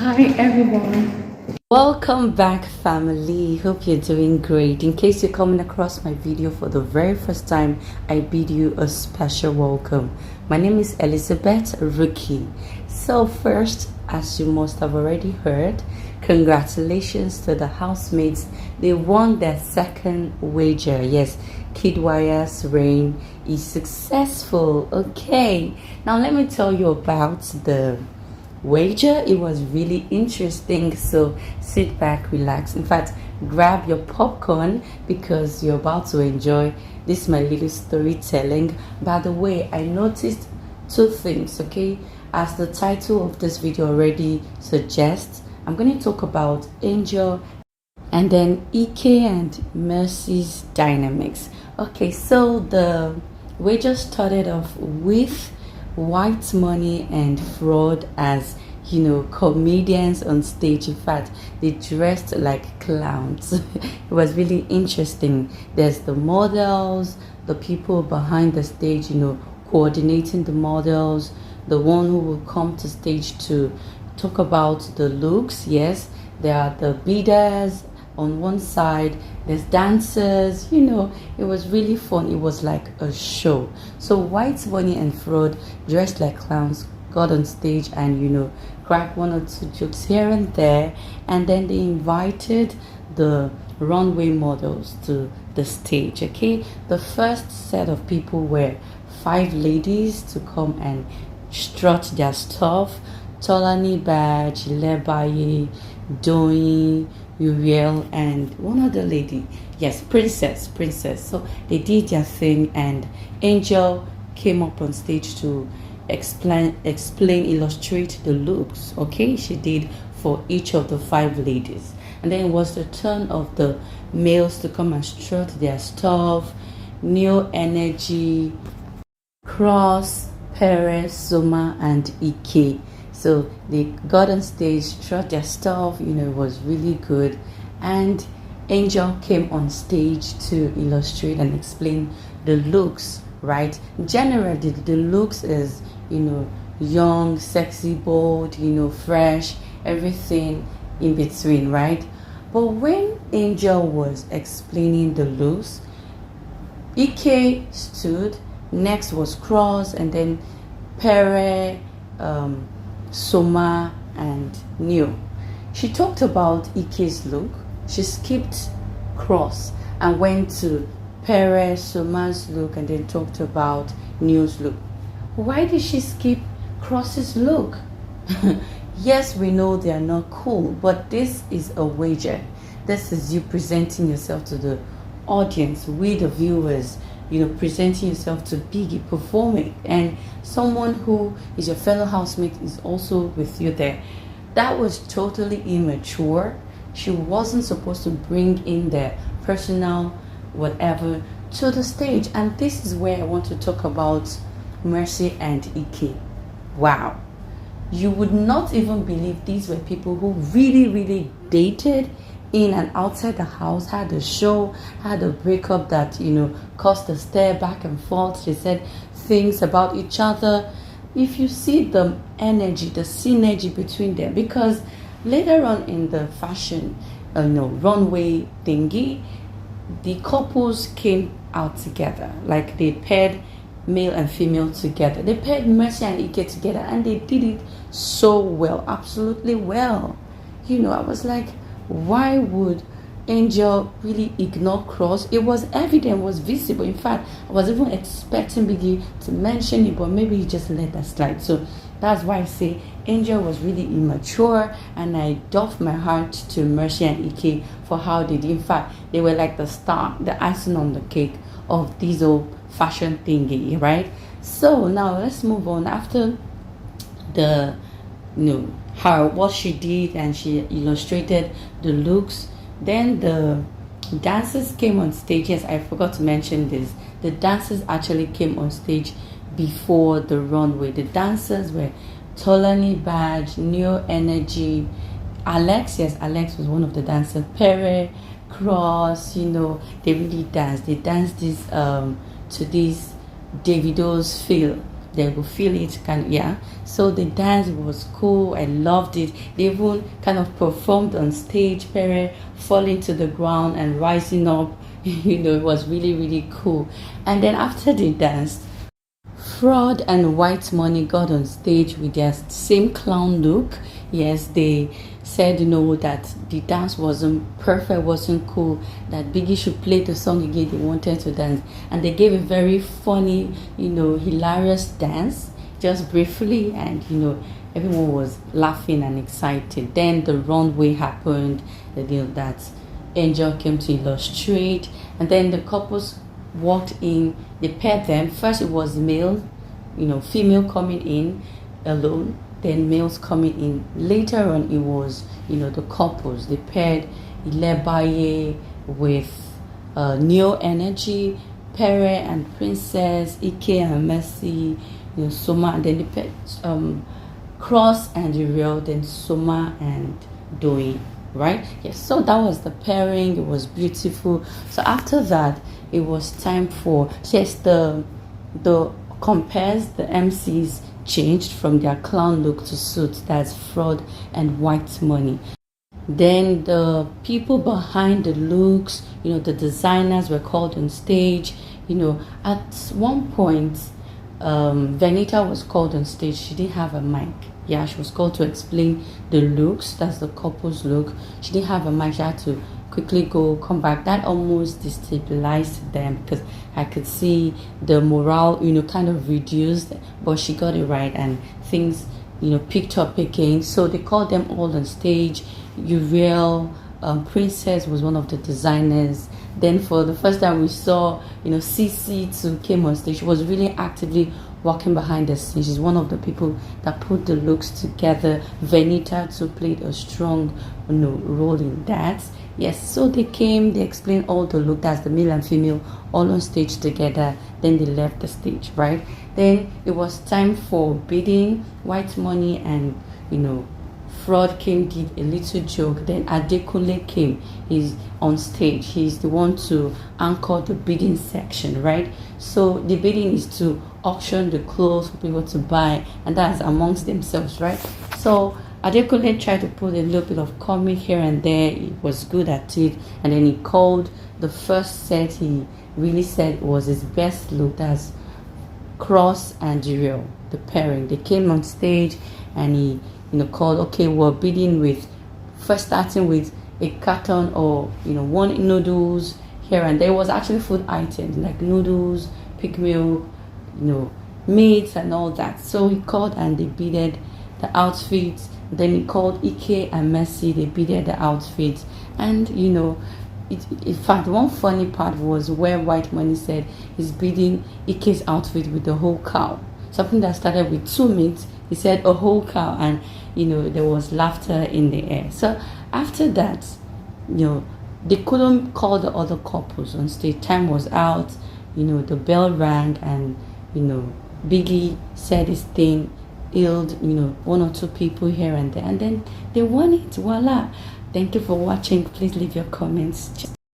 Hi everyone. Welcome back, family. Hope you're doing great. In case you're coming across my video for the very first time, I bid you a special welcome. My name is Elizabeth Rookie. So first, as you must have already heard, congratulations to the housemates. They won their second wager. Yes, Kiddwaya's reign is successful. Okay, now let me tell you about the wager. It was really interesting, so sit back, relax, in fact grab your popcorn because you're about to enjoy this my little storytelling. By the way, I noticed two things. Okay, as the title of this video already suggests, I'm going to talk about Angel and then Ike and Mercy's dynamics. Okay, so the wager started off with white money and fraud as comedians on stage. In fact, they dressed like clowns. It was really interesting. There's the models, the people behind the stage, coordinating the models, the one who will come to stage to talk about the looks. Yes, there are the bidders on one side, there's dancers. It was really fun. It was like a show. So white money and fraud dressed like clowns got on stage and cracked one or two jokes here and there, and then they invited the runway models to the stage. Okay, the first set of people were 5 ladies to come and strut their stuff: Tolani Badge, Lebaye, Doyin, Uriel, and one other lady. Yes, princess. So they did their thing, and Angel came up on stage to explain, illustrate the looks. Okay, she did for each of the 5 ladies, and then it was the turn of the males to come and strut their stuff: New Energy, Cross, Perez, Zuma, and Ike. So they got on stage, strut their stuff. It was really good. And Angel came on stage to illustrate and explain the looks, right? Generally, the looks is, young, sexy, bold, fresh, everything in between, right? But when Angel was explaining the looks, Ike stood, next was Cross, and then Pere, Soma, and New. She talked about Ike's look. She skipped Cross and went to Pere, Soma's look, and then talked about New's look. Why did she skip Cross's look? Yes, we know they are not cool, but this is a wager. This is you presenting yourself to the audience, we the viewers, presenting yourself to Biggie, performing, and someone who is your fellow housemate is also with you there. That was totally immature. She wasn't supposed to bring in their personal whatever to the stage. And this is where I want to talk about Mercy and Ike. Wow. You would not even believe these were people who really dated in and outside the house, had a show, had a breakup that caused a stare back and forth. They said things about each other. If you see the energy, the synergy between them, because later on in the fashion runway thingy, the couples came out together, like they paired male and female together. They paired Mercy and Ike together, and they did it so well, absolutely well. I was like, why would Angel really ignore Cross? It was evident, was visible. In fact, I was even expecting Biggie to mention it, but maybe he just let that slide. So that's why I say Angel was really immature, and I doff my heart to Mercy and Ike for how they did. In fact, they were like the star, the icing on the cake of this old fashion thingy, right? So now let's move on. After the what she did, and she illustrated the looks, then the dancers came on stage. Yes, I forgot to mention this. The dancers actually came on stage before the runway. The dancers were Tolani Badge, New Energy, Alex. Yes, Alex was one of the dancers. Pere, Cross, they really danced. They danced this to this Davido's feel, they will feel it, kind, yeah. So the dance was cool. I loved it. They even kind of performed on stage, Pere falling to the ground and rising up. It was really, really cool. And then after the dance, Fraud and White Money got on stage with their same clown look. Yes, they said, that the dance wasn't perfect, wasn't cool, that Biggie should play the song again. They wanted to dance. And they gave a very funny, hilarious dance, just briefly. And, everyone was laughing and excited. Then the runway happened, that Angel came to illustrate. And then the couples walked in, they paired them. First it was male, female coming in alone, then males coming in. Later on it was, the couples. They paired Ilebaye with Neo Energy, Pere and Princess, Ike and Mercy, Soma, and then they paired Cross and Uriel, then Soma and Doi. Right? Yes, so that was the pairing. It was beautiful. So after that, it was time for, yes, the compares, the MCs changed from their clown look to suits. That's Fraud and White Money. Then the people behind the looks, the designers were called on stage. At one point, Venita was called on stage. She didn't have a mic. Yeah, she was called to explain the looks. That's the couple's look. She didn't have a mic. She had to quickly come back. That almost destabilized them because I could see the morale, kind of reduced. But she got it right and things, picked up again. So they called them all on stage. Uriel, Princess was one of the designers. Then for the first time we saw, CC too came on stage. She was really actively walking behind the scenes. She's one of the people that put the looks together. Venita too played a strong, role in that. Yes, so they came, they explained all the look. That's the male and female all on stage together. Then they left the stage, right? Then it was time for bidding. White Money and Fraud came, did a little joke. Then Adekunle came. He's on stage. He's the one to anchor the bidding section, right? So the bidding is to auction the clothes for people to buy, and that's amongst themselves, right? So Adekunle tried to put a little bit of comic here and there. He was good at it. And then he called the first set, he really said was his best look. That's Cross and Uriel, the pairing. They came on stage and he called, okay, we're bidding with, first starting with a carton or, one noodles here and there. Was actually food items like noodles, pig milk, meats and all that. So he called and they bidded the outfits. Then he called Ike and Mercy, they bidded the outfits. And, in fact, one funny part was where White Money said he's bidding Ike's outfit with the whole cow. Something that started with 2 meats, he said a whole cow, and there was laughter in the air. So after that, they couldn't call the other couples on stage. Time was out, the bell rang, and Biggie said his thing, healed 1 or 2 people here and there, and then they won it. Voila. Thank you for watching. Please leave your comments.